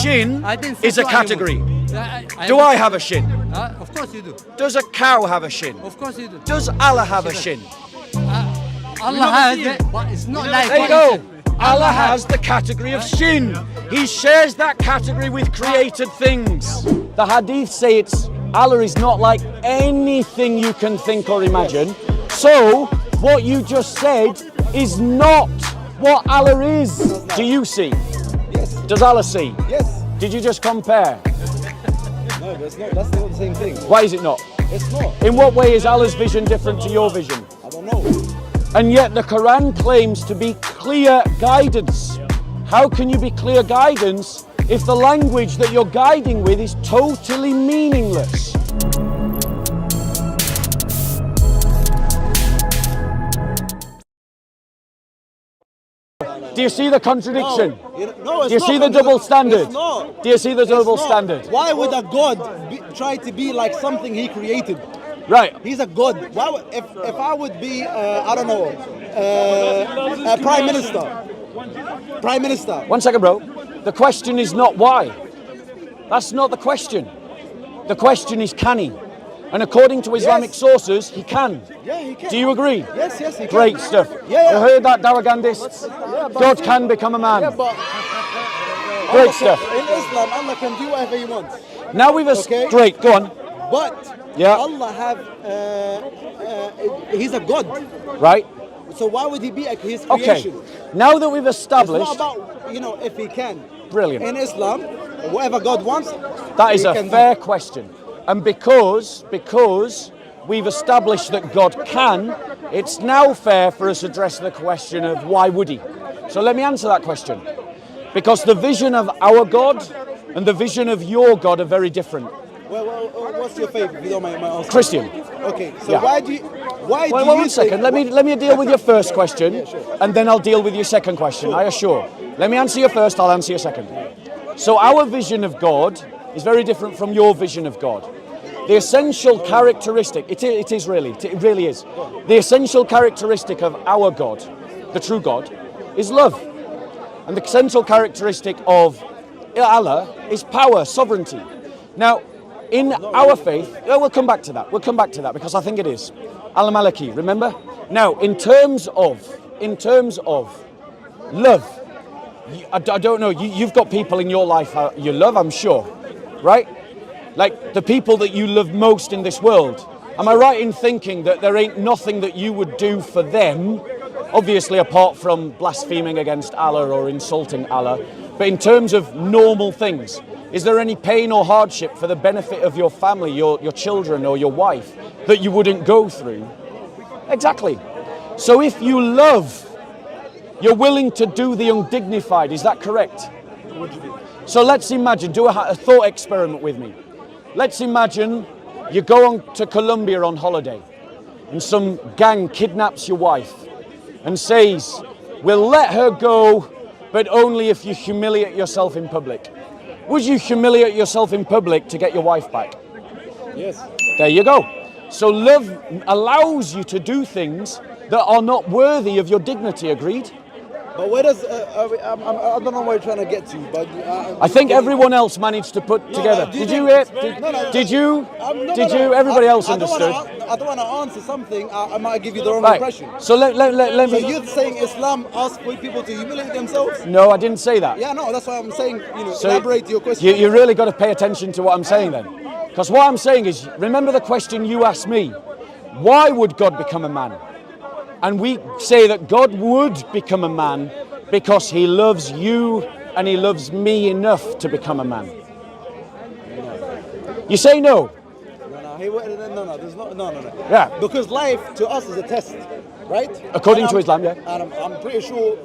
shin I didn't say is a to category. anyone. Do I have a shin? Of course you do. Does a cow have a shin? Of course you do. Does Allah have a shin? Allah has it, but it's not like There you what go. you said. Allah has the category of shin. He shares that category with created things. The hadith say Allah is not like anything you can think or imagine. So what you just said is not what Allah is. Do you see? Yes. Does Allah see? Yes. Did you just compare? No, that's not. That's not the same thing. Why is it not? It's not. In what way is Allah's vision different to your vision? I don't know. And yet the Quran claims to be clear guidance. How can you be clear guidance if the language that you're guiding with is totally meaningless? Do you see the contradiction? No, Do you see the double standard? It's not. Do you see the double It's not. standard? Why would a god try to be like something he created? Right. He's a god. Why would, if I would be, I don't know, a prime minister. Prime minister. One second, bro. The question is not why. That's not the question. The question is can he? And according to Islamic Yes. sources, he can. Yeah, he can. Do you agree? Yes, yes, he can. Great stuff. Yeah. You heard that, Dawagandists? God can become a man. Yeah, but Great stuff. in Islam, Allah can do whatever he wants. Now we've Okay. Great, go on. But Yeah. Allah have, he's a god. Right? So why would he be like his Okay. creation? Now that we've It's established, not about, if he can. Brilliant. In Islam, whatever God wants, that is he a can fair question. And because we've established that God can, it's now fair for us to address the question of why would he? So let me answer that question. Because the vision of our God and the vision of your God are very different. Well, what's your faith, if you don't mind my asking? Christian. Okay, so Yeah. why do you Well, one second. Let me deal with your first question, and then I'll deal with your second question. I assure. Let me answer your first. I'll answer your second. So our vision of God is very different from your vision of God. The essential characteristic, it really is. The essential characteristic of our God, the true God, is love, and the essential characteristic of Allah is power, sovereignty. Now, in our faith, we'll come back to that. We'll come back to that because I think it is. Al-Maliki, remember? Now, in terms of love, I don't know, you've got people in your life you love, I'm sure, right? Like the people that you love most in this world. Am I right in thinking that there ain't nothing that you would do for them, obviously apart from blaspheming against Allah or insulting Allah, but in terms of normal things, is there any pain or hardship for the benefit of your family, your children or your wife that you wouldn't go through? Exactly. So if you love, you're willing to do the undignified, is that correct? So let's imagine, do a thought experiment with me. Let's imagine you go on to Colombia on holiday and some gang kidnaps your wife and says, we'll let her go, but only if you humiliate yourself in public. Would you humiliate yourself in public to get your wife back? Yes. There you go. So love allows you to do things that are not worthy of your dignity, agreed? But where does, I don't know where you're trying to get to, but... I think everyone else managed to put together. do you Did you think- hear? No, Did you? no, Did no. you? Everybody else I don't understood. I don't want to answer something, I might give you the wrong Right. impression. So let So me. you're saying Islam asks for people to humiliate themselves? No, I didn't say that. Yeah, no, that's why I'm saying, So elaborate your question. You really got to pay attention to what I'm saying then. Because what I'm saying is, remember the question you asked me, why would God become a man? And we say that God would become a man because he loves you and he loves me enough to become a man. You say no? No, there's no. Yeah. Because life to us is a test, right? According And to Islam, yeah. And I'm pretty sure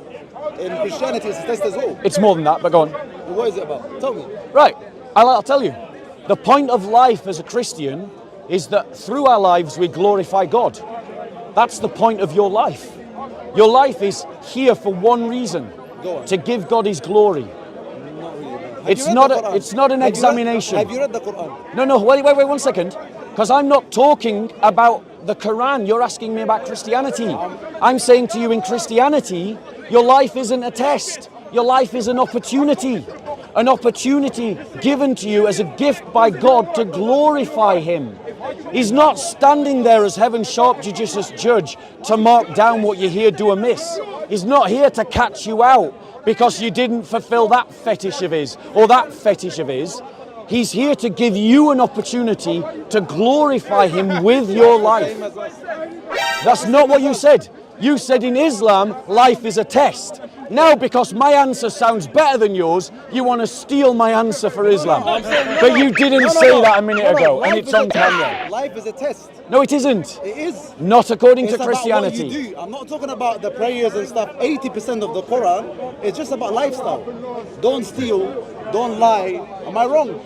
in Christianity it's a test as well. It's more than that, but go on. What is it about? Tell me. Right, I'll tell you. The point of life as a Christian is that through our lives we glorify God. That's the point of your life. Your life is here for one reason, Go on. to give God his glory. Not really. Have It's you read not the a- Quran? it's not an Have you read- examination. Have you read the Quran? No, wait 1 second. Because I'm not talking about the Quran. You're asking me about Christianity. I'm saying to you in Christianity, your life isn't a test. Your life is an opportunity. an opportunity given to you as a gift by God to glorify Him. He's not standing there as heaven's sharp judicious judge to mark down what you hear do amiss. He's not here to catch you out because you didn't fulfill that fetish of his or that fetish of his. He's here to give you an opportunity to glorify Him with your life. That's not what you said. You said in Islam, life is a test. Now, because my answer sounds better than yours, you want to steal my answer for Islam. But you didn't say that a minute ago, and it's on camera. Life is a test. No, it isn't. It is. Not according It's to about Christianity. what you do. I'm not talking about the prayers and stuff. 80% of the Quran is just about lifestyle. Don't steal, don't lie. Am I wrong?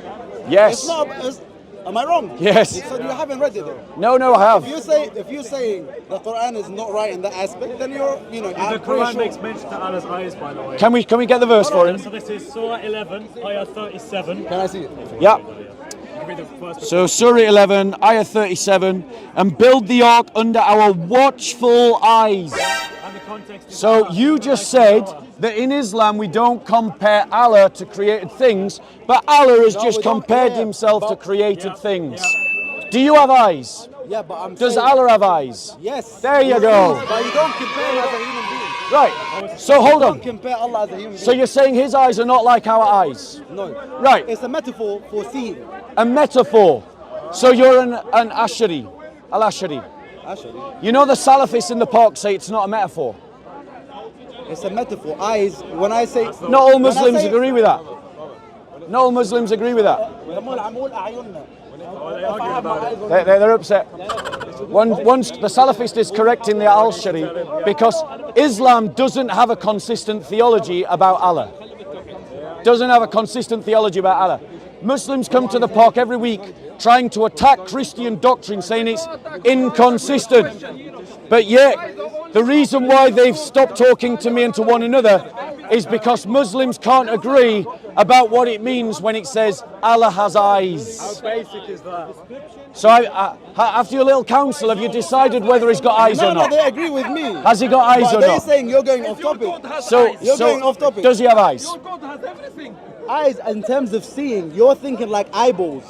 Yes. It's not. Am I wrong? Yes. So you haven't read it then? No, I have. If you're saying the Quran is not right in that aspect, then you're, The I'm pretty Quran sure. makes mention to Allah's eyes, by the way. Can we get the verse for him? So this is Surah 11, Ayah 37. Can I see it? Yeah. You can read the first So Surah 11, Ayah 37, and build the ark under our watchful eyes. and the context is So you just said that in Islam we don't compare Allah to created things, but Allah has No, just we don't, compared yeah, Himself to but- created things. Do you have eyes? Yeah, but I'm Does saying, Allah have eyes? Yes. There you go. But you don't compare him as a human being. Right. So hold You don't on. compare Allah as a human being. So you're saying His eyes are not like our eyes? No. Right. It's a metaphor for seeing. A metaphor. So you're an Ashari. Al-Ashari. Actually, You know the Salafists in the park say it's not a metaphor. it's a metaphor. Eyes. When I say. Not all when I Muslims say- agree with that. Not all Muslims agree with that. They're upset. Once the Salafist is correcting the Al-Shari because Islam doesn't have a consistent theology about Allah. Doesn't have a consistent theology about Allah. Muslims come to the park every week trying to attack Christian doctrine, saying it's inconsistent. But yet, the reason why they've stopped talking to me and to one another is because Muslims can't agree about what it means when it says Allah has eyes. basic is that. So after your little council, have you decided whether he's got eyes or No, not? they agree with me. Has he got eyes But or they're not? saying you're going off topic. You're going off topic. Does he have eyes? Eyes in terms of seeing, you're thinking like eyeballs.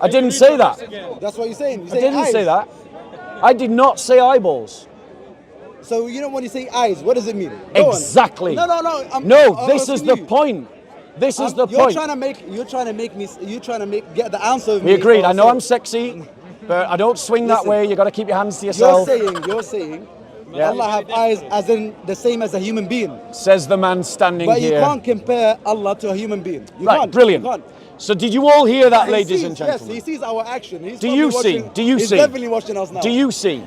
I didn't say that. That's what you're saying. You I say didn't eyes. say that. I did not say eyeballs. So you know when you say eyes, what does it mean? Go on. Exactly. No. No, I'm this is asking the you. point. This is the You're point. trying to get the answer of me. We agreed. I know I'm saying. sexy, but I don't swing that Listen, way. You got to keep your hands to You're yourself. saying Yeah. Allah have eyes as in the same as a human being. Says the man standing But you here. can't compare Allah to a human being. You Right, can't. brilliant. You can't. So did you all hear that, He ladies sees, and gentlemen? Yes, he sees our action. He's Do probably you see? watching- Do you he's see? definitely watching us now. Do you see?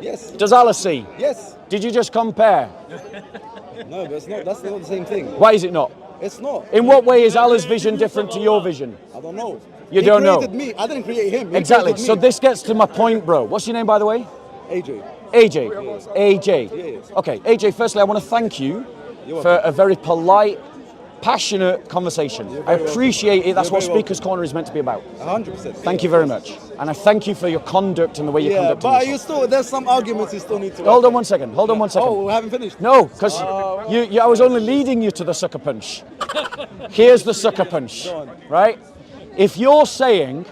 Yes. Does Allah see? Yes. Did you just compare? No, but it's not. That's not the same thing. Why is it not? It's not. In what way is Allah's vision different to your vision? I don't know. You He don't know. created me. I didn't create him. He Exactly. created So me. this gets to my point, bro. What's your name, by the way? AJ. AJ. AJ. Yes. Okay, AJ, firstly, I want to thank you for a very polite, passionate conversation. I appreciate it. That's You're what very Speaker's Corner is meant to be about. 100%. Thank you very much. And I thank you for your conduct and the way you Yeah, conduct but yourself. there's some arguments you still need to. Hold on one second. Hold on one second. Oh, we haven't finished. No, because I was only leading you to the sucker punch. Here's the sucker punch, Go on. right? If you're saying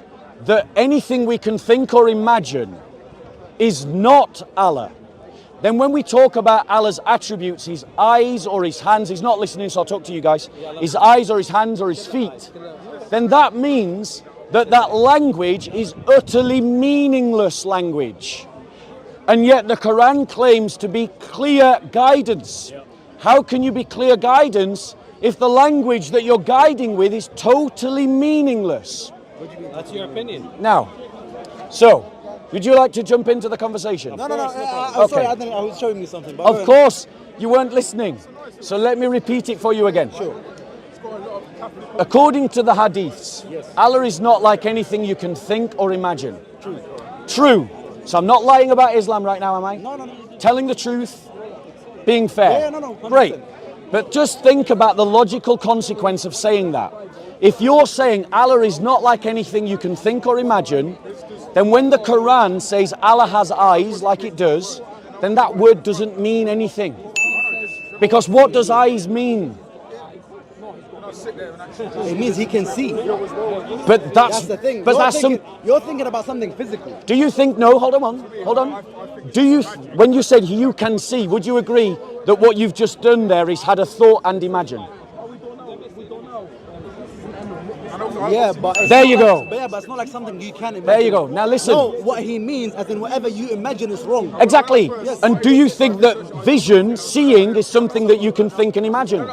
that anything we can think or imagine is not Allah, then when we talk about Allah's attributes, his eyes or his hands, he's not listening, so I'll talk to you guys, his eyes or his hands or his feet, then that means that that language is utterly meaningless language. And yet the Quran claims to be clear guidance. How can you be clear guidance if the language that you're guiding with is totally meaningless? That's your opinion. Now, so, would you like to jump into the conversation? No. I'm Okay. sorry. I was showing you something. But Of course, you weren't listening. So let me repeat it for you again. Sure. According to the hadiths, Allah is not like anything you can think or imagine. True. So I'm not lying about Islam right now, am I? No. Telling the truth, being fair. Yeah, no, 100%. Great. But just think about the logical consequence of saying that. If you're saying Allah is not like anything you can think or imagine, then when the Quran says Allah has eyes like it does, then that word doesn't mean anything. Because what does eyes mean? It means he can see. But That's the thing. But You're that's thinking, you're thinking about something physical. Do you think? No, hold on. Do you? When you said you can see, would you agree that what you've just done there is had a thought and imagine? Yeah, but it's There not you like, go. But yeah, but it's not like something you can imagine. There you go. Now listen. No, what he means, as in whatever you imagine is wrong. Exactly. Yes. And do you think that vision, seeing, is something that you can think and imagine?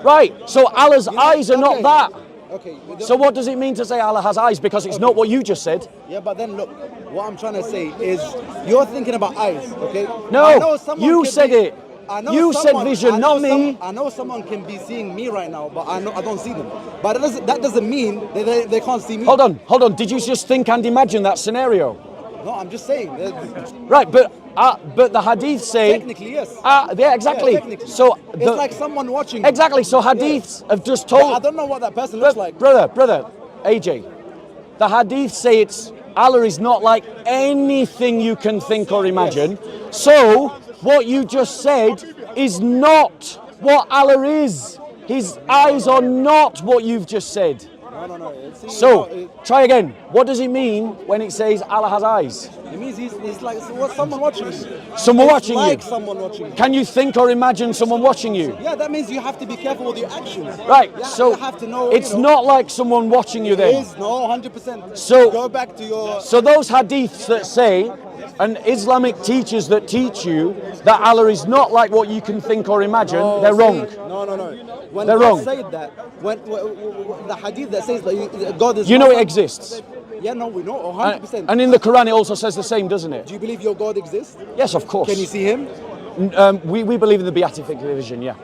Right. So Allah's eyes are not okay. that. Okay. So what does it mean to say Allah has eyes? Because it's not what you just said. Yeah, but then look, what I'm trying to say is, you're thinking about eyes, okay? No, I know someone you can said be- it. I know You said someone- vision, I know not me. I know someone can be seeing me right now, but I don't see them. But that doesn't mean they can't see me. Hold on. Did you just think and imagine that scenario? No, I'm just saying. Right, but the hadiths say. Technically, yes. Yeah, exactly. Yeah, technically. So It's like someone watching. exactly. So hadiths have just But I told. don't know what that person looks like. Brother, AJ. The hadiths say it's Allah is not like anything you can think or imagine. So what you just said is not what Allah is. His eyes are not what you've just said. No. So try again. What does it mean when it says Allah has eyes? It means he's like someone watching you. Someone It's watching like you. someone watching you. Can you think or imagine someone watching you? Yeah, that means you have to be careful with your actions. Right, Yeah, so you have to know. it's not like someone watching you It then. is, no, 100%. So- go back to your. So those hadiths that say, and Islamic teachers that teach you that Allah is not like what you can think or imagine, they're wrong. No. When They're God wrong. said that, when the hadith that says that God is. You know not it like- exists. Yeah, no, we know, 100%. And in the Quran it also says the same, doesn't it? Do you believe your God exists? Yes, of course. Can you see him? We believe in the beatific vision, yeah.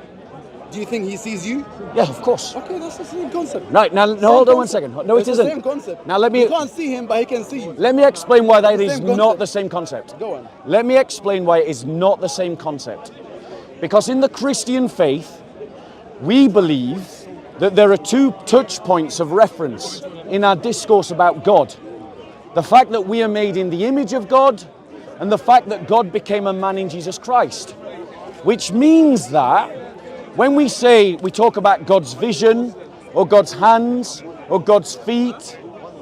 Do you think he sees you? Yeah, of course. Okay, that's the same concept. Right, now, no, Same hold on one concept. second. No, it It's isn't. the same concept. Now let me. You can't see him, but he can see you. Let me explain why that The is same not concept. the same concept. Go on. Let me explain why it is not the same concept. Because in the Christian faith, we believe that there are two touch points of reference in our discourse about God. The fact that we are made in the image of God, and the fact that God became a man in Jesus Christ. Which means that when we talk about God's vision, or God's hands, or God's feet,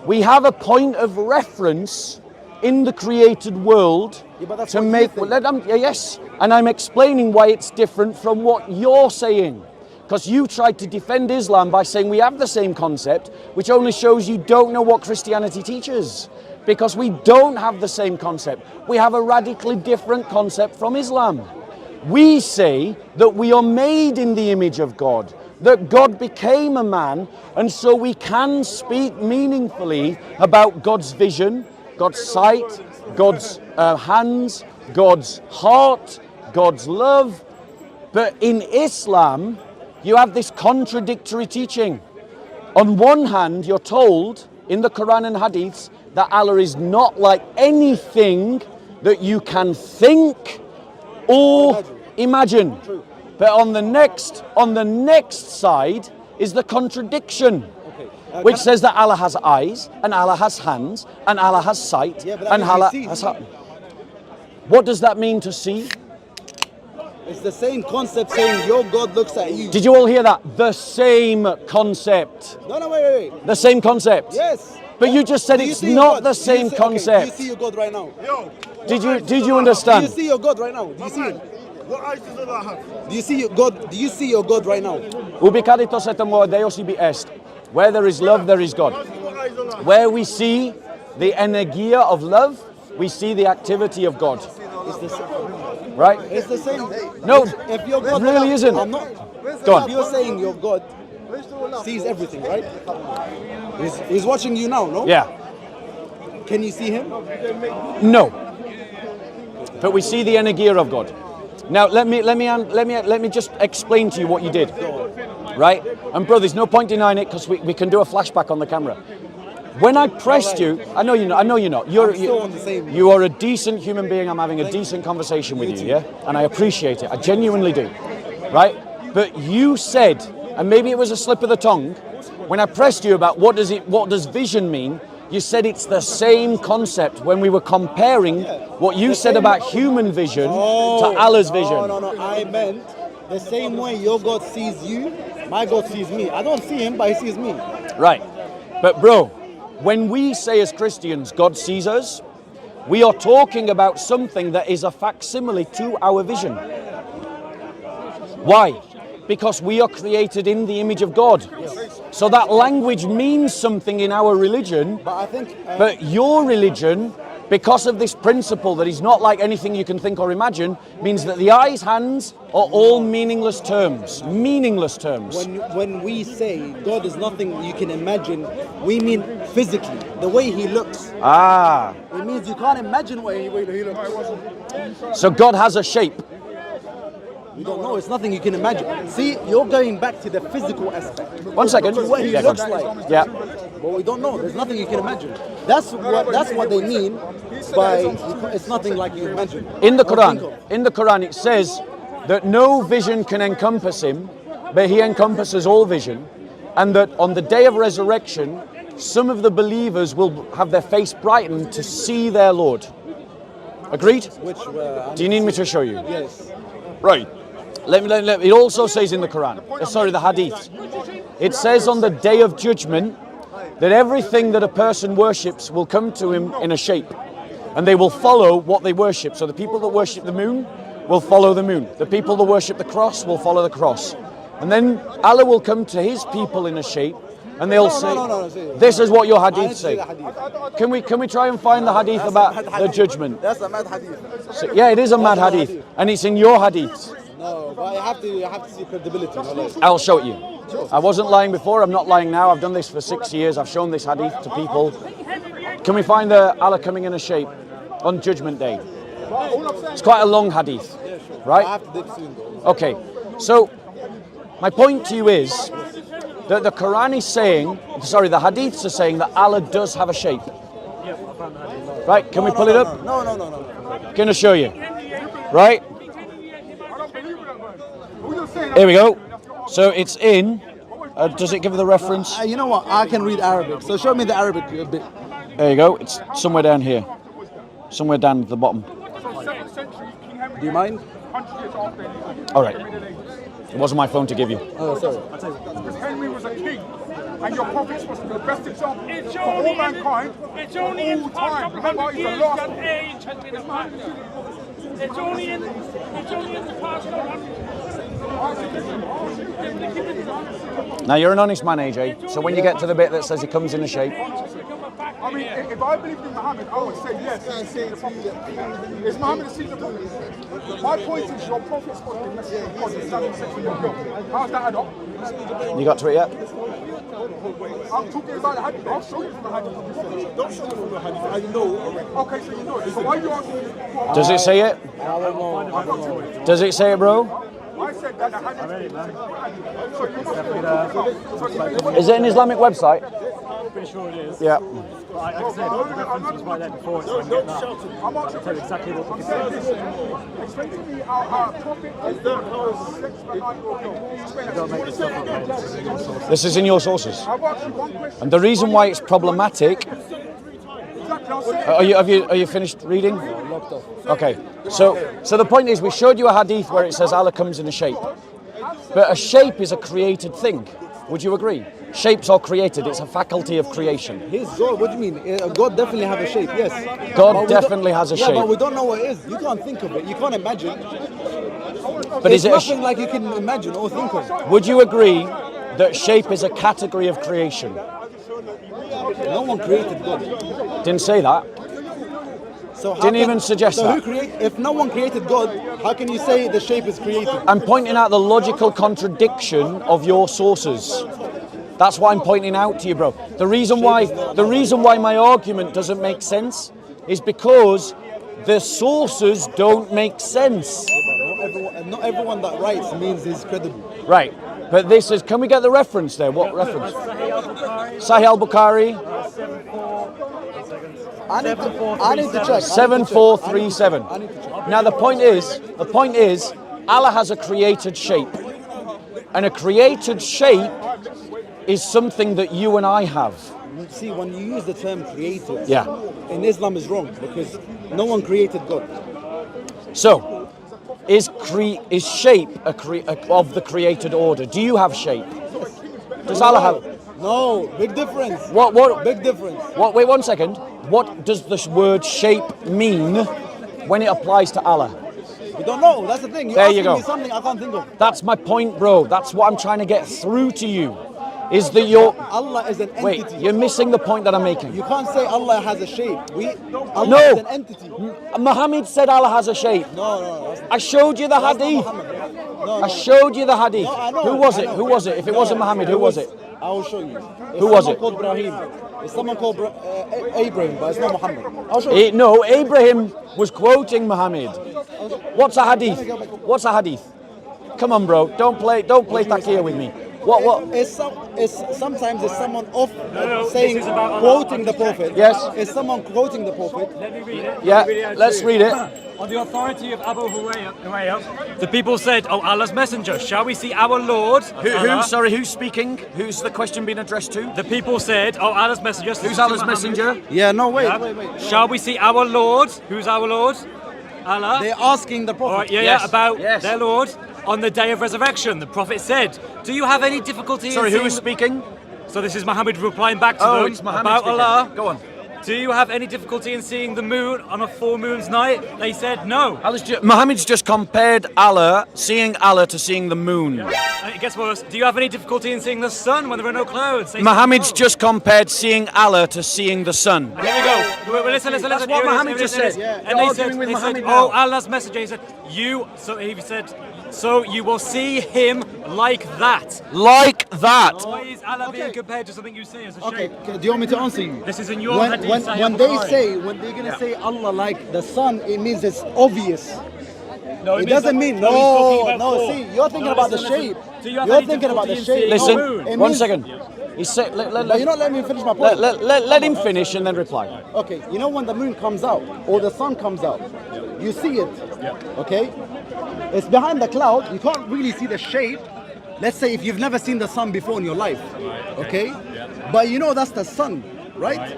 we have a point of reference in the created world Yeah, but that's to what you make. think. Yes, and I'm explaining why it's different from what you're saying. Because you tried to defend Islam by saying we have the same concept, which only shows you don't know what Christianity teaches. Because we don't have the same concept. We have a radically different concept from Islam. We say that we are made in the image of God, that God became a man, and so we can speak meaningfully about God's vision, God's sight, God's hands, God's heart, God's love. But in Islam, you have this contradictory teaching. On one hand, you're told in the Quran and Hadiths that Allah is not like anything that you can think or imagine. But on the next side is the contradiction, which says that Allah has eyes, and Allah has hands, and Allah has sight, Yeah, but that and means he Allah sees. has heart. What does that mean to see? It's the same concept saying your God looks at you. Did you all hear that? The same concept. No, wait. The same concept. Yes. But you just said Do you it's see your not God? the Do you same see- concept. Okay, do you see your God right now? Did you Do you understand? see your God right now? Do you see him? What eyes does Allah have? Do you see your God? Do you see your God right now? Ubicadito se temo Deus ibi est. Where there is love, there is God. What eyes does Allah have? Where we see the energia of love, we see the activity of God. It's the same. Right? It's the same. No, If your God it really isn't. I'm not. Go on. If you're saying your God sees everything, right? He's watching you now, no? Yeah. Can you see him? No. But we see the energia of God. Now let me just explain to you what you did. Right? And bro, there's no point denying it because we can do a flashback on the camera. When I pressed you, I know you're not. I'm still on the same. You are a decent human being. I'm having a decent conversation with you, yeah? And I appreciate it. I genuinely do. Right? But you said, and maybe it was a slip of the tongue, when I pressed you about what does vision mean, you said it's the same concept when we were comparing what you said about human vision to Allah's vision. No. I meant the same way your God sees you, My God sees me. I don't see him, but he sees me. Right. But bro, when we say as Christians, God sees us, we are talking about something that is a facsimile to our vision. Why? Because we are created in the image of God. So that language means something in our religion, But I think but your religion, because of this principle that is not like anything you can think or imagine, means that the eyes, hands are all meaningless terms. Meaningless terms. when we say God is nothing you can imagine, we mean physically, the way he looks. Ah, It means you can't imagine way he looks. so God has a shape. We don't know. It's nothing you can imagine. See, you're going back to the physical aspect. 1 second. What he Yeah, looks go on. like. Yeah. But we don't know. There's nothing you can imagine. That's what they mean by it's nothing like you imagine. In the Or think Quran, it says that no vision can encompass him, but he encompasses all vision, and that on the day of resurrection, some of the believers will have their face brightened to see their Lord. Agreed? Which Do you need me to show you? yes. Right. It also says in the Quran, the Hadith, it says on the day of judgment that everything that a person worships will come to him in a shape, and they will follow what they worship. So the people that worship the moon will follow the moon. The people that worship the cross will follow the cross. And then Allah will come to his people in a shape, and they'll say, this is what your hadith say. Can we try and find the hadith about the judgment? That's a mad hadith. So, yeah, it is a mad hadith, and it's in your hadith. No, but you have to see credibility. I'll show it you. I wasn't lying before, I'm not lying now. I've done this for 6 years. I've shown this hadith to people. Can we find the Allah coming in a shape on Judgment Day? It's quite a long hadith, right? I have to dig soon though. Okay, so my point to you is that the Quran is saying, the hadiths are saying that Allah does have a shape. Right, can we pull it up? No. Gonna show you. Right? Here we go. So it's in, does it give the reference? You know what? I can read Arabic, so show me the Arabic a bit. There you go, it's somewhere down here. Somewhere down at the bottom. Do you mind? All right. It wasn't my phone to give you. Oh, sorry. Because Henry was a king, and your prophet was the best example for all mankind. It's only in the past time. couple Remember, hundred he's the years last that one. age has been a factor. It's only in the past couple hundred years. Now you're an honest man, AJ. So when you get to the bit that says he comes in a shape, I mean, if I believed in Muhammad, I would say yes. He's seen the prophet. Is Muhammad seen the prophet? My point is, your prophet's got the message of God. He's having sex with your girl. How's that add up? you got to it yet? I'm talking about the hadith. I'll show you from the hadith. Don't show me from the hadith. I know already. Okay, so you know it. So why are you asking me? Does it say it? I don't know. Does it say it, bro? I said that the hadith. So you must Is it an Islamic website? Pretty sure it is. Yeah. Like I said, the reference was right there before, so I can get that. I'll tell you exactly what we said. explain to me how a prophet is sex with your girl. Explain that to me. Make this stuff up, mate. This is in your source. This is in your sources. I've asked you one question. And the reason why it's problematic. Exactly, I'll say it. Are you finished reading? Okay. So the point is, we showed you a hadith where it says Allah comes in a shape, but a shape is a created thing. Would you agree? Shapes are created. It's a faculty of creation. His God, what do you mean? God definitely have a shape, yes. God But we definitely has a Yeah, shape. but we don't know what it is. You can't think of it. You can't imagine. But is It's it? nothing like you can imagine or think of. Would you agree that shape is a category of creation? No one created God. Didn't say that. So how Didn't can- even suggest so that. Who if no one created God, how can you say the shape is created? I'm pointing out the logical contradiction of your sources. That's what I'm pointing out to you, bro. The reason why my argument doesn't make sense is because the sources don't make sense. Not everyone that writes means he's credible. Right. But this is, can we get the reference there? What reference? Sahih al-Bukhari, I need to check. 7437. I need to check. Now the point is, Allah has a created shape. And a created shape is something that you and I have. See, when you use the term created, Yeah. in Islam is wrong because no one created God. So, Is shape of the created order? Do you have shape? Does Allah have? No, big difference. What? Big difference. What? Wait 1 second. What does this word shape mean when it applies to Allah? You don't know. That's the thing. You're There you asking go. me something I can't think of. That's my point, bro. That's what I'm trying to get through to you. Is that you're... Allah is an entity. Wait, you're missing the point that I'm making. You can't say Allah has a shape. Allah No. is an entity. Muhammad said Allah has a shape. No. I showed you the hadith. I showed you the hadith. No, I know, Who was I it? know. Who was it? If it wasn't Muhammad, who was it? I will show you. Who was it? Called Ibrahim. It's someone called Abraham, but it's not Muhammad. I'll show you. No, Abraham was quoting Muhammad. What's a hadith? What's a hadith? Come on, bro. Don't play takia with me. What? Sometimes it's someone saying, this is about quoting the Prophet. Yes. It's someone quoting the Prophet. Let me read it. Yeah, Let me read it out let's to you. read it. On the authority of Abu Hurairah, the people said, "Oh, Allah's messenger, shall we see our Lord?" Allah. Sorry, who's speaking? Who's the question being addressed to? The people said, "Oh, Allah's messenger." Who's Allah's messenger? Yeah, no, wait. Shall we see our Lord? Who's our Lord? Allah. They're asking the Prophet. All right, Yes, about yes. their Lord on the day of resurrection. The Prophet said, "Do you have any difficulty?" Sorry, in who seeing was speaking? So this is Muhammad replying back to Oh, them it's Muhammad about speaking. Allah. Go on. Do you have any difficulty in seeing the moon on a full moon's night? They said no. Muhammad's just compared seeing Allah to seeing the moon. And it gets worse. Do you have any difficulty in seeing the sun when there are no clouds? They said Muhammad's no. just compared seeing Allah to seeing the sun. Here we go. Listen. That's Here what it is, Muhammad here it is, just here it is. said. Yeah. And You're they arguing said, with they said, Muhammad now. "Oh, Allah's messenger." He said, so you will see him like that. Like that. Why is Allah being compared to something you see as a Okay, shape? do you want me to answer you? This is in your When, hadith. when, Sahih when they Bukhari. say, when they're gonna say Allah like the sun, it means it's obvious. No, It means doesn't that- mean he's talking about no. four. See, you're thinking about the listen. shape. Do you have You're any thinking about the difficulty shape. in seeing Listen, the moon? It 1 means- second. He said, But you're not letting me finish my point. let him finish and then reply. Okay, you know when the moon comes out or the sun comes out, you see it. Okay? It's behind the cloud. You can't really see the shape. Let's say if you've never seen the sun before in your life. Okay? But you know that's the sun, right?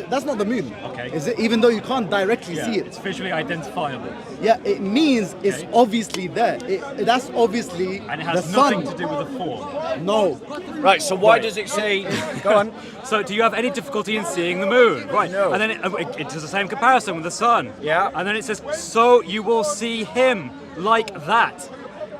That's not the moon. Okay. Is it? Even though you can't directly see It's it. visually identifiable. Yeah, it means it's obviously there. That's obviously And it the has sun. nothing to do with the form. No. Right, so why Right. does it say... Go on. So do you have any difficulty in seeing the moon? Right. No. And then it does the same comparison with the sun. Yeah. And then it says, so you will see him like that.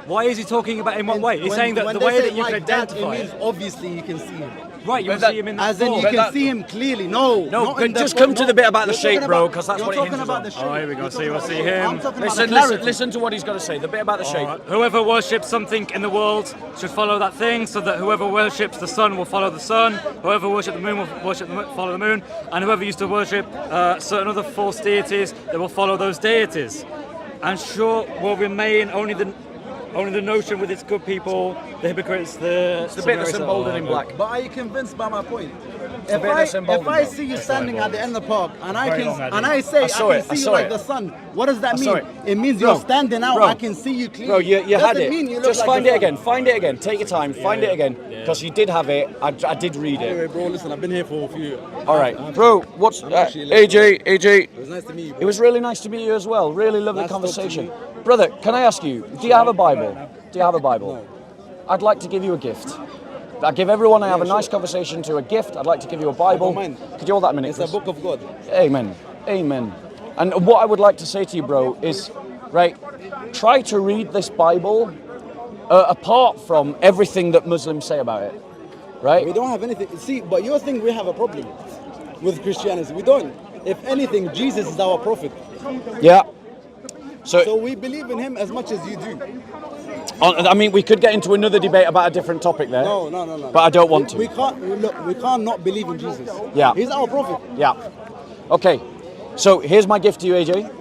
Why is he talking about in what way? He's saying that when the they way say that you can like that, identify it means obviously you can see him. Right, you will But see him in that As in, form. you But can that- see him clearly. No, No, not in the just come to the bit about the you're shape, talking bro, about- 'cause that's you're what it talking hinges about on. the shape. Oh, here we go. You're So you will talking see about- him. I'm talking Listen, about the clarity. listen to what he's got to say. The bit about the shape. Whoever worships something in the world should follow that thing, so that whoever worships the sun will follow the sun, whoever worships the moon will follow the moon, and whoever used to worship certain other false deities, they will follow those deities. And sure will remain only the notion with its good people, the hypocrites, the bit that's emboldened in black. But are you convinced by my point? a bit that's emboldened. If I see you standing at the end of the park and I Very can long, Eddie. and I say I saw can it, I see you saw like it. the sun, what does that I saw mean? it. It means Bro, you're standing out. bro. I can see you clearly. Bro, you had Doesn't it. mean you look Just like find the it sun. again. Find it again. Take your time. Find it again. Because you did have it. I did read it. Anyway, bro, listen, I've been here for a few. All right. Bro, what's... actually AJ. It was nice to meet you. Bro. It was really nice to meet you as well. Really lovely Nice to talk to conversation. you. Brother, can I ask you, do you have a Bible? Do you have a Bible? I'd like to give you a gift. I give everyone I have a nice conversation to a gift. I'd like to give you a Bible. don't mind. Could you hold that a minute, It's a please? book of God. Amen. Amen. And what I would like to say to you, bro, is, right, try to read this Bible apart from everything that Muslims say about it, right? We don't have anything. See, but you think we have a problem with Christianity. We don't. If anything, Jesus is our prophet. Yeah. So we believe in him as much as you do. I mean, we could get into another debate about a different topic there. No. But I don't want to. We can't not believe in Jesus. Yeah. He's our prophet. Yeah. Okay. So here's my gift to you, AJ.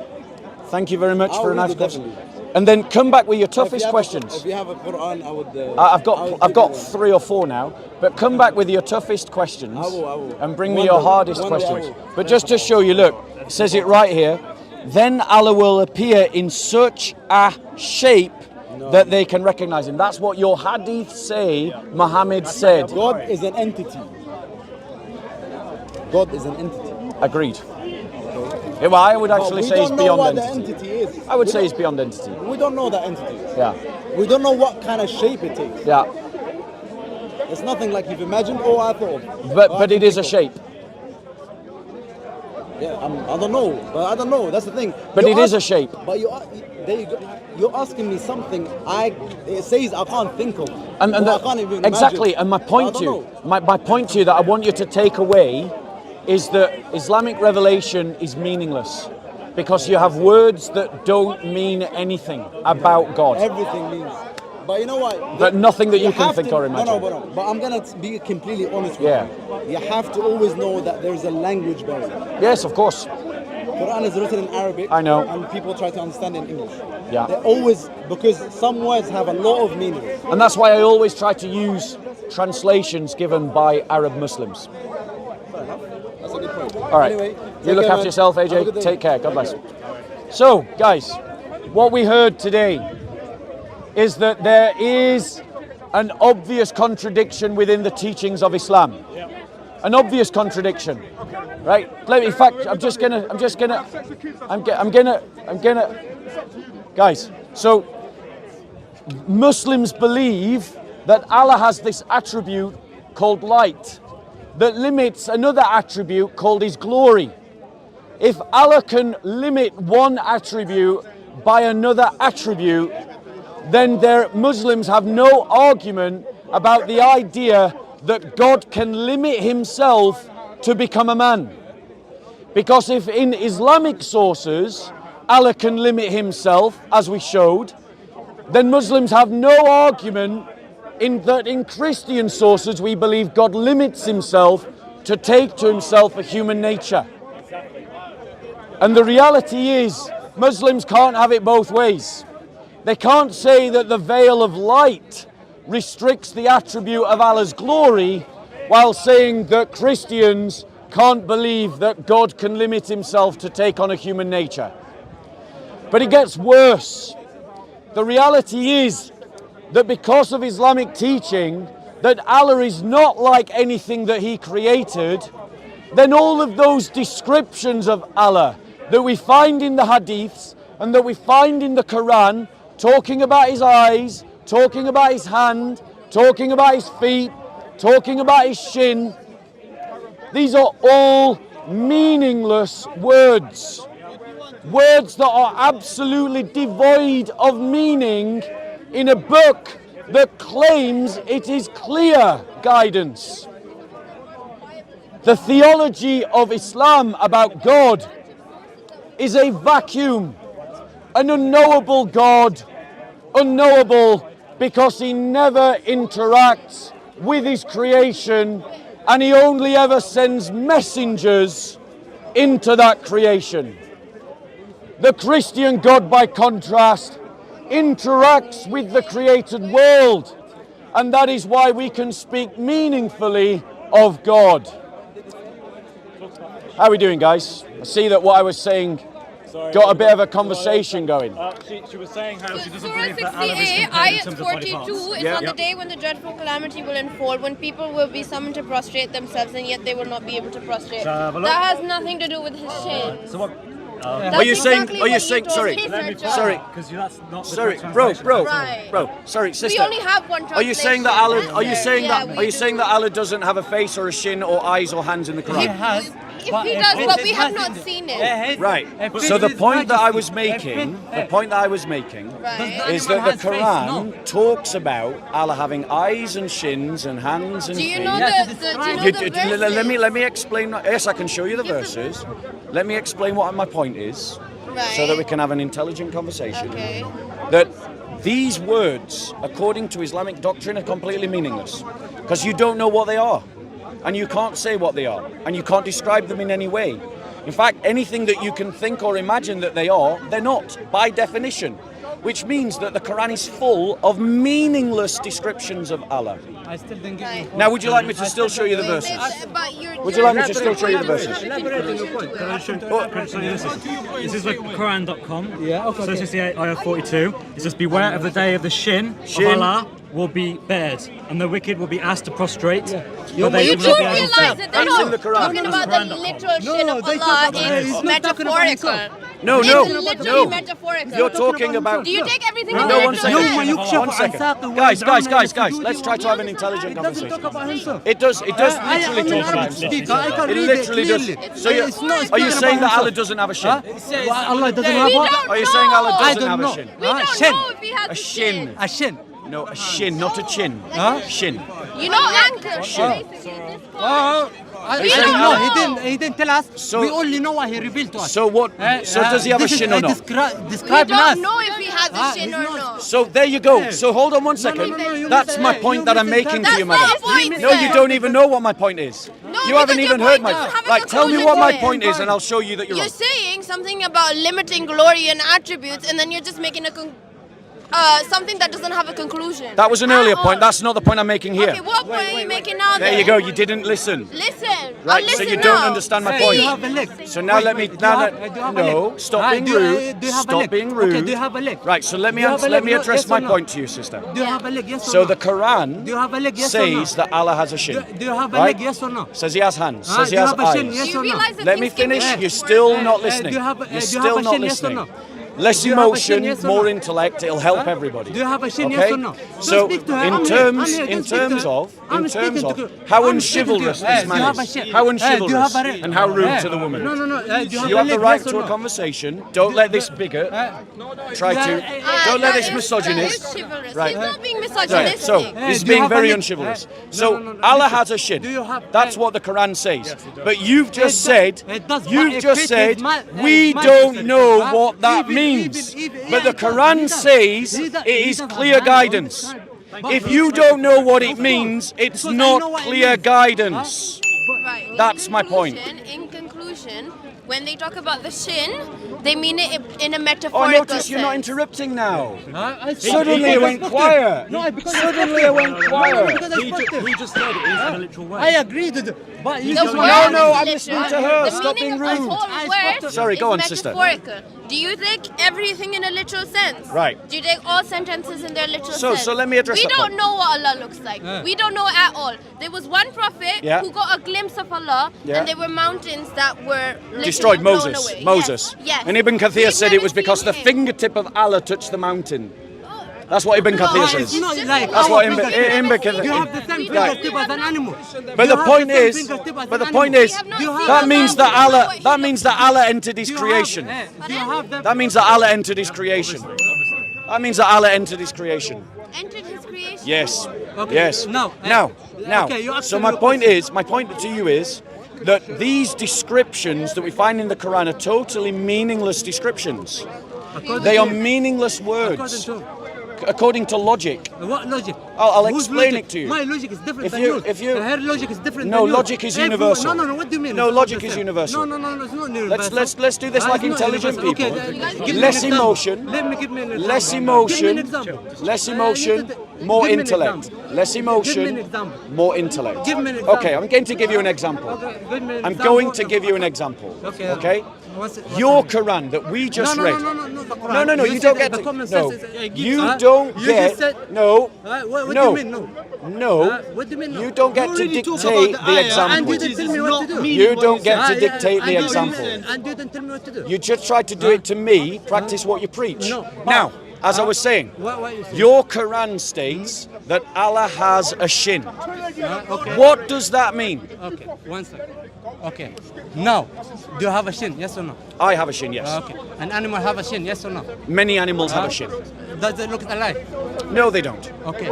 Thank you very much I'll for a read nice it question. definitely. And then come back with your If you toughest have questions. If you have a Quran, I would. I've got 3 or 4 now, but come back with your toughest questions. I will. And bring me One your day, hardest one day I questions. will. But just to show you, look, it says it right here. Then Allah will appear in such a shape that they can recognize him. That's what your hadith say Muhammad said. God is an entity. God is an entity. Agreed. Okay? Yeah, well, I would actually we say it's don't know beyond what the entity. entity is. I would We say don't- it's beyond entity. We don't know that entity. Yeah, We don't know what kind of shape it takes. yeah. It's nothing like you've imagined or I thought. But it is a shape. Yeah, I don't know. But I don't know. That's the thing. But it is a shape. But there you go. You're asking me something it says I can't think of. And or I that, can't even exactly. imagine. And my point I to don't you, know. my point to you that I want you to take away is that Islamic revelation is meaningless because you have words that don't mean anything about God. Everything means. But you know what? But nothing that you can have think to- or imagine. No. But I'm gonna be completely honest with Yeah. you. You have to always know that there's a language barrier. Yes, of course. Quran is written in Arabic. I know. And people try to understand it in English. Yeah. They always, because some words have a lot of meaning. And that's why I always try to use translations given by Arab Muslims. That's a good point. All right. Anyway, You take look care, after man. yourself, Have a AJ. good day. Take care. God bless. So, guys, what we heard today is that there is an obvious contradiction within the teachings of Islam. An obvious contradiction, right? In fact, guys. So, Muslims believe that Allah has this attribute called light that limits another attribute called His glory. If Allah can limit one attribute by another attribute, then Muslims have no argument about the idea that God can limit Himself to become a man. Because if in Islamic sources Allah can limit Himself, as we showed, then Muslims have no argument in Christian sources we believe God limits Himself to take to Himself a human nature. And the reality is, Muslims can't have it both ways. They can't say that the veil of light restricts the attribute of Allah's glory while saying that Christians can't believe that God can limit Himself to take on a human nature. But it gets worse. The reality is that because of Islamic teaching that Allah is not like anything that He created, then all of those descriptions of Allah that we find in the hadiths and that we find in the Quran, talking about His eyes, talking about His hand, talking about His feet, talking about His shin, these are all meaningless words. Words that are absolutely devoid of meaning in a book that claims it is clear guidance. The theology of Islam about God is a vacuum, an unknowable God, unknowable because He never interacts with His creation and He only ever sends messengers into that creation. The Christian God, by contrast, interacts with the created world, and that is why we can speak meaningfully of God. How are we doing, guys? I see that what I was saying got a bit of a conversation going. She was saying how she doesn't Surah believe that Allah is 68, contained in ayat terms of body 42 parts. is on the day when the dreadful calamity will unfold, when people will be summoned to prostrate themselves and yet they will not be able to prostrate. have a look. That has nothing to do with his shame. So what? That's Are you saying? exactly Are you what saying? told Sorry, me, Let me sir, sorry, because that's not the sorry, correct bro, translation. Right. sorry, sister. We only have one Are you saying that Allah? translation. Are you saying Yeah, that? we Are you do. saying that Allah doesn't have a face or a shin or eyes or hands in the Quran? has. If he does, but we have not seen it. Right. So the point that I was making, Right. is that the Quran talks about Allah having eyes and shins and hands and Do you feet. know the verses? Let me explain. Yes, I can show you the verses. Let me explain what my point is, so that we can have an intelligent conversation. Okay. That these words, according to Islamic doctrine, are completely meaningless because you don't know what they are, and you can't say what they are, and you can't describe them in any way. In fact, anything that you can think or imagine that they are, they're not by definition, which means that the Quran is full of meaningless descriptions of Allah. I still didn't give you. Now, would you like me to still show you the verses? Would you like me to still show you the verses? Elaborate on your point. Can I show you this? This is like Quran.com. Yeah, okay. So 68 ayah 42. It says, beware of the day of the shin Shin. of Allah will be bared, and the wicked will be asked to prostrate. You But they do will not be able realize to. that they're That's in not the Quran. talking about the literal shin of Allah. It's metaphorical. No, It's no, literally no. metaphorical. You're talking about. Do you take everything No, in the one literal second. sense? One second. Guys. Let's try to have an intelligent conversation. It does literally talk about himself. It literally does. So are you saying that Allah doesn't have a shin? Allah doesn't We have don't Are you saying Allah know. doesn't have a shin? We don't Shin. know if he has a shin. a shin. No, a shin, not a chin. Shin. You know ankle. Shin. We I don't don't know. know. He didn't tell us. So- we only know what he revealed to us. So what? So does he have a this is shin or not? We Describing us. don't know if he has a shin or not. So there you go. So hold on one second. you That's my missed- point you that I'm missed making that. to you, That's madam. not a point, No, you sir. don't even know what my point is. No, You haven't because even your heard point my. doesn't have a Right, tell me conclusion what to my it. point is, and I'll show you that you're You're wrong. saying something about limiting glory and attributes, and then you're just making something that doesn't have a conclusion. That was an At earlier all. point. That's not the point I'm making here. Okay, what point are you making now? There then? you go. You didn't listen. Listen. Right, I'll so listen you don't now. understand my See? point. Do you have a leg? So now let me. Do you Now have- let, do you have a no, leg? stop being do you- rude. do you have a Stop leg? being Okay, rude. do you have a leg? Right. So let me Do you have a let leg? me No, address yes or my no? point to you, sister. Do you have a leg? Yes or So no? the Quran Do you have a leg? Yes or no? says that Allah has a shin. Do you have a right? leg? Yes or no? Says he has hands. Ah, Says he do you has have a shin? eyes. Yes Do you or no? realize that Let me things can be finish. You're metaphorical? still not do listening. you have a- You're do you still have a not shin? Yes or listening. no? Less Do you have a emotion, shin? Yes or more no? intellect. It'll help everybody. Do you have a shin? Okay? Yes or no? So Don't speak to her. in I'm here. terms I'm here. in Don't speak terms to her. of I'm in terms speaking of to- how I'm speaking to unchivalrous you. this Do man you have a is, shin? how Do you have unchivalrous a- and how rude to the woman. No. Do you You have the leg? right Yes or to a no? conversation. Don't let this bigot try to. Don't let this misogynist. That is chivalrous. Right. He's not being Right. misogynistic. So Hey, he's do you being have a very leg? unchivalrous. No, So no. Allah Listen. has a shin. Do you have- That's hey. what the Quran says. But you've just said. It does, but You've it just fits said his ma- we his don't mindset. know Huh? what that means. But the Quran says it is clear guidance. If you don't know what it means, it's Because I know not what it clear means. guidance. Right. That's my point. In conclusion, when they talk about the shin, they mean it in a Oh, metaphorical notice you're not sense. interrupting now. I Suddenly it went quiet. No, because Suddenly it went quiet. He just said it is in a literal way. I agree with it, but you The just word want no, is I'm literal. listening to her. The Stop meaning being of rude. the whole word Sorry, go is on, sister. metaphorical. Do you take everything in a literal sense? Right. Do you take all sentences in their literal So- sense? so let me address We that don't point. know what Allah looks like. We don't know at all. There was one prophet Yeah. who got a glimpse of Allah, Yeah. and there were mountains that were literally Destroyed blown Moses. away. Moses. Yes. And Ibn Kathir We've said it never was because seen the him. fingertip of Allah touched the mountain. That's what Ibn Kathir No, says. it's not like That's our what Ibn fingertip. Kathir. You have the same Right. fingertip as an animal. But the point is, that means that Allah, that means that Allah entered His creation. That means that Allah entered His creation. That means that Allah entered His creation. Entered his creation. Yes. Okay, Yes. now, okay, you asked So me my your point question. is, my point to you is that these descriptions that we find in the Quran are totally meaningless descriptions. They are meaningless words. According to logic. What logic? I'll Whose explain logic? it to you. My logic is different If than you- yours. if you- Her logic is different No, than yours. logic is Everyone- universal. No, what do you mean? No, It's logic not is the same. universal. No, it's not universal. Let's do this like It's not intelligent universal. people. Okay, give me Less an example. emotion. Let me give me an example. Less Give me emotion, an example. less You emotion, could- more give me an intellect. example. Less emotion, Give me an example. more intellect. Give me an example. Okay, I'm going to give you an example. Okay, give me an I'm example. going to give you an example. Okay. Okay? What's Your it? Quran that we just No, read. the Quran. No, you said don't that get the to. common No, sense is- you Huh? don't You get. just said- No. What No. do you mean no? No. What do you mean no? You don't get to already talked dictate about the ayah, example. And you didn't tell me what to do. You don't get to Yeah, dictate and the you example. didn't- And you didn't tell me what to do. You just tried to do it to me. Practice what you preach. No. Now, as I was saying, What you saying? your Quran states that Allah has a shin. Okay. What does that mean? Okay, one second. Okay. Now, do you have a shin? Yes or no? I have a shin, yes. Okay. An animal have a shin? Yes or no? Many animals have a shin. Does it look alike? No, they don't. Okay.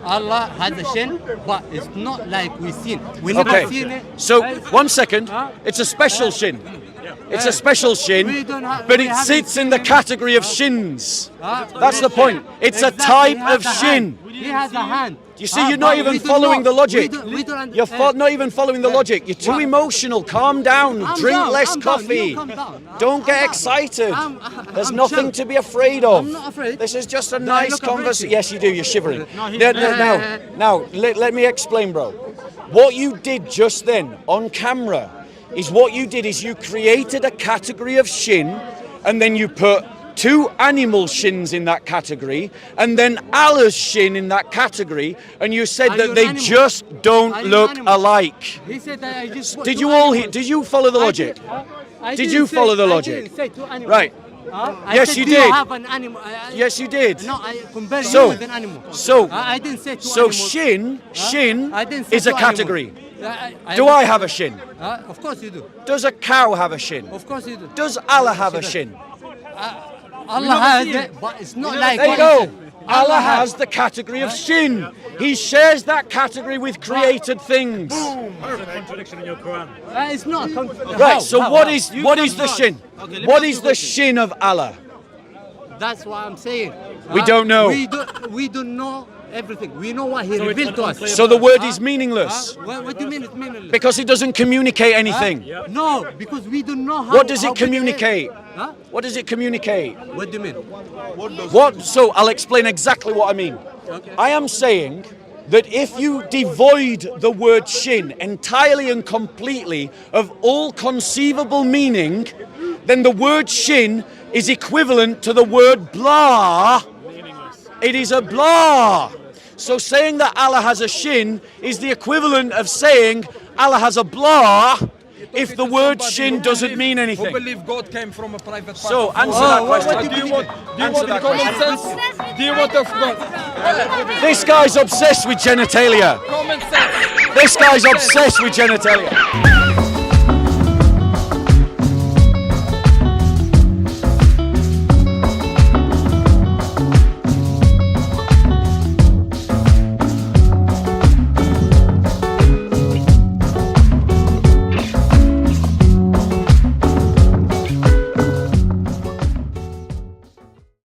Allah has a shin, but it's not like we've seen. We never Okay. seen it. So, Right? one second. Huh? It's a special shin. It's a special We shin, don't have- but we it haven't sits in seen the him. category of shins. That's the point. It's a Exactly, type he has of a shin. hand. He has a hand. You see, you're not but even we don't following know. the logic. We don't You're not even following the logic. You're too emotional. Calm down. I'm Drink down, less I'm down. coffee. You calm down. Don't I'm get down. excited. There's I'm nothing chilled. to be afraid of. I'm not afraid. This is just a Do I nice look afraid conversation. to you? Yes, you do. You're shivering. No, Now, let me explain, bro. What you did just then on camera is what you did is you created a category of shin and then you put two animal shins in that category and then Allah's shin in that category, and you said Are that you they an animal? just don't Are you an look animal? alike. He said that I just put Did two you all animals. did you follow the logic? I Did didn't you say- follow the I logic? didn't say two animals. Right. I Yes, said, you do did. You have an animal. Yes, you did. No, I compare So- you with an animal. so- I didn't say two So animals. shin I didn't say is a two animals. category. I Do I have a shin? Of course you do. Does a cow have a shin? Of course you do. Does Allah have a shin? Allah has it, but it's not like. There you what go. you said. Allah has the category of shin. He shares that category with created things. There's a contradiction in your Quran. It's not. Right. So what is the shin? What is the shin of Allah? That's what I'm saying. We don't know. We don't know everything. We know what He So it's revealed to us. unclear. So the word is meaningless What do you mean it's meaningless? because it doesn't communicate anything. No, because we don't know how. What does how it big communicate? Huh? What does it communicate? What do you mean? What? So I'll explain exactly what I mean. Okay. I am saying that if you devoid the word shin entirely and completely of all conceivable meaning, then the word shin is equivalent to the word blah. It is a blah. So saying that Allah has a shin is the equivalent of saying Allah has a blah if the word shin doesn't mean Who anything. believe God came from a private part So of answer God? that question. Do you want Answer the that common question. sense? Do you want of God? This guy's obsessed with genitalia. Common sense. This guy's obsessed with genitalia.